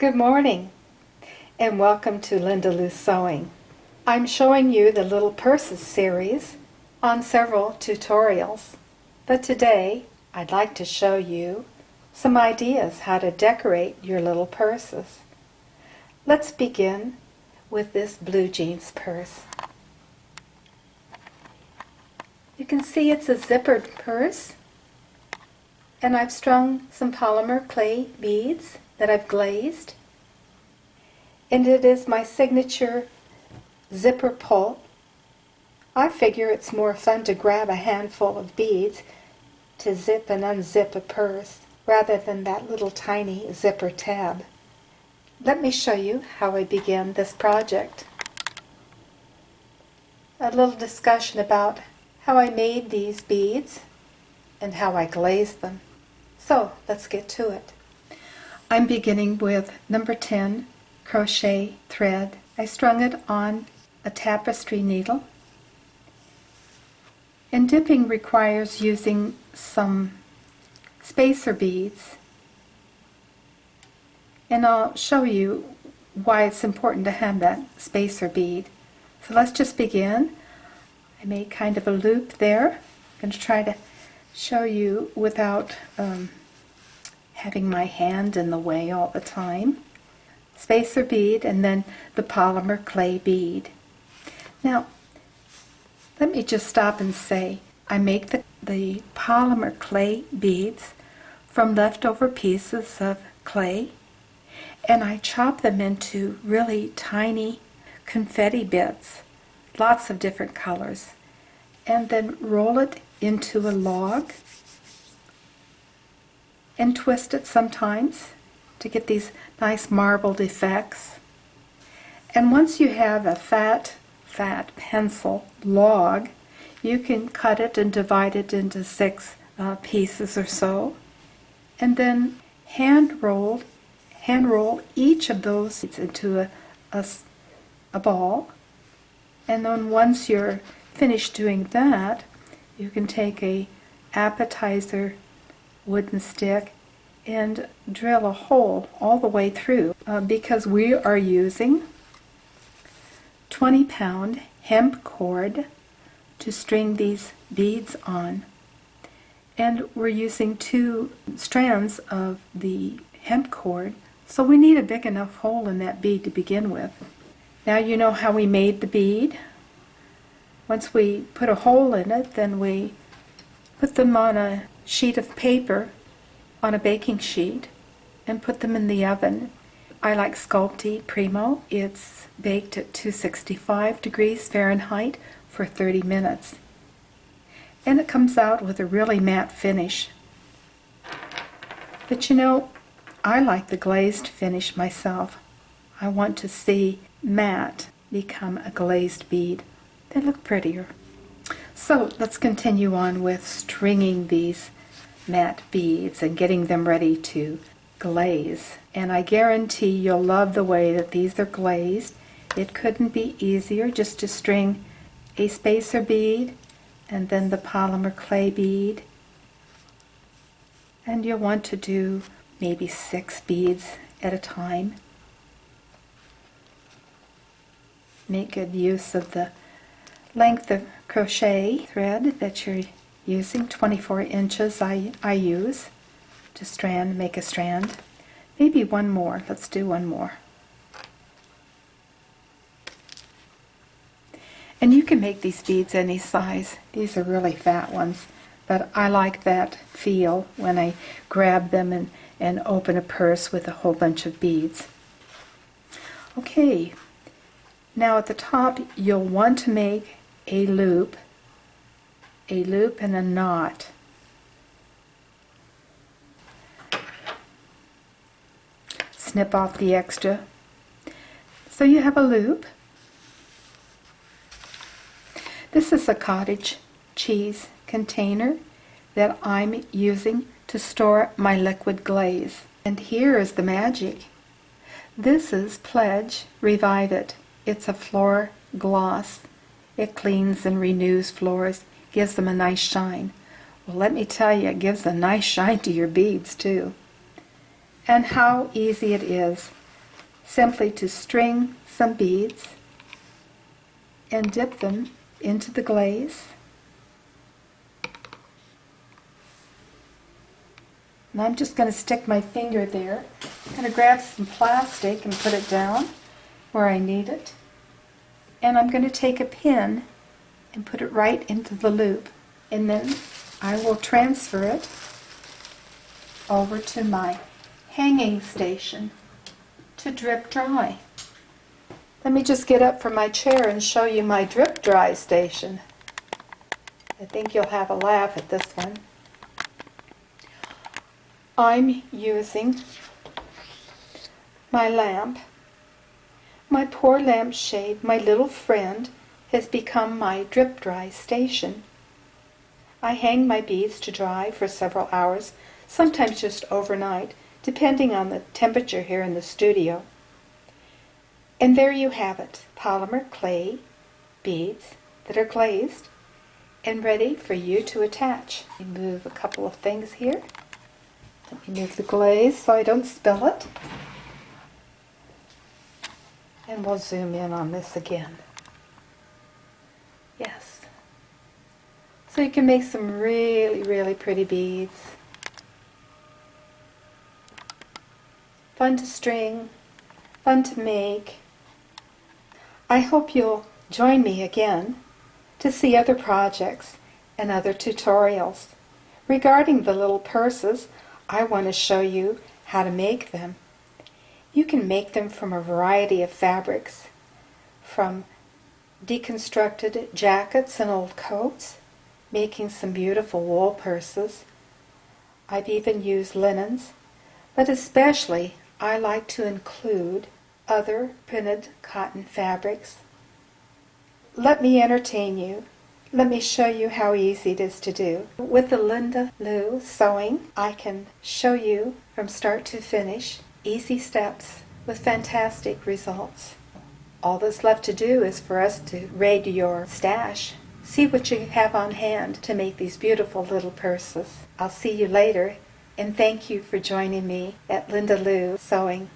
Good morning and welcome to Linda Lou Sewing. I'm showing you the Little Purses series on several tutorials, but today I'd like to show you some ideas how to decorate your little purses. Let's begin with this blue jeans purse. You can see it's a zippered purse, and I've strung some polymer clay beads that I've glazed, and it is my signature zipper pull. I figure it's more fun to grab a handful of beads to zip and unzip a purse rather than that little tiny zipper tab. Let me show you how I began this project. A little discussion about how I made these beads and how I glazed them. So let's get to it. I'm beginning with number 10 crochet thread. I strung it on a tapestry needle, and dipping requires using some spacer beads, and I'll show you why it's important to have that spacer bead. So let's just begin. I made kind of a loop there. I'm going to try to show you without having my hand in the way all the time. Spacer bead and then the polymer clay bead. Now, let me just stop and say I make the polymer clay beads from leftover pieces of clay, and I chop them into really tiny confetti bits, lots of different colors, and then roll it into a log and twist it sometimes to get these nice marbled effects. And once you have a fat pencil log, you can cut it and divide it into 6 pieces or so, and then hand roll each of those into a ball. And then once you're finished doing that, you can take a appetizer wooden stick and drill a hole all the way through, because we are using 20-pound hemp cord to string these beads on, and we're using 2 strands of the hemp cord, so we need a big enough hole in that bead to begin with. Now you know how we made the bead. Once we put a hole in it, then we put them on a sheet of paper, on a baking sheet, and put them in the oven. I like Sculpey Primo. It's baked at 265 degrees Fahrenheit for 30 minutes. And it comes out with a really matte finish. But you know, I like the glazed finish myself. I want to see matte become a glazed bead. They look prettier. So let's continue on with stringing these matte beads and getting them ready to glaze. And I guarantee you'll love the way that these are glazed. It couldn't be easier just to string a spacer bead and then the polymer clay bead. And you'll want to do maybe 6 beads at a time. Make good use of the length of crochet thread that you're using. 24 inches I use to make a strand. Maybe one more. Let's do one more. And you can make these beads any size. These are really fat ones, but I like that feel when I grab them and open a purse with a whole bunch of beads. Okay, now at the top you'll want to make a loop and a knot. Snip off the extra. So you have a loop. This is a cottage cheese container that I'm using to store my liquid glaze. And here is the magic. This is Pledge Revive It. It's a floor gloss. It cleans and renews floors, gives them a nice shine. Well, let me tell you, it gives a nice shine to your beads too. And how easy it is simply to string some beads and dip them into the glaze. And I'm just going to stick my finger there. I'm going to grab some plastic and put it down where I need it. And I'm going to take a pin and put it right into the loop. And then I will transfer it over to my hanging station to drip dry. Let me just get up from my chair and show you my drip dry station. I think you'll have a laugh at this one. I'm using my lamp. My poor lampshade, my little friend, has become my drip dry station. I hang my beads to dry for several hours, sometimes just overnight, depending on the temperature here in the studio. And there you have it, polymer clay beads that are glazed and ready for you to attach. Let me move a couple of things here. Let me move the glaze so I don't spill it. And we'll zoom in on this again. Yes. So you can make some really, really pretty beads. Fun to string, fun to make. I hope you'll join me again to see other projects and other tutorials. Regarding the little purses, I want to show you how to make them. You can make them from a variety of fabrics, from deconstructed jackets and old coats, making some beautiful wool purses. I've even used linens, but especially I like to include other printed cotton fabrics. Let me entertain you. Let me show you how easy it is to do. With the Linda Lou sewing, I can show you from start to finish, easy steps with fantastic results. All that's left to do is for us to raid your stash. See what you have on hand to make these beautiful little purses. I'll see you later, and thank you for joining me at Linda Lou Sewing.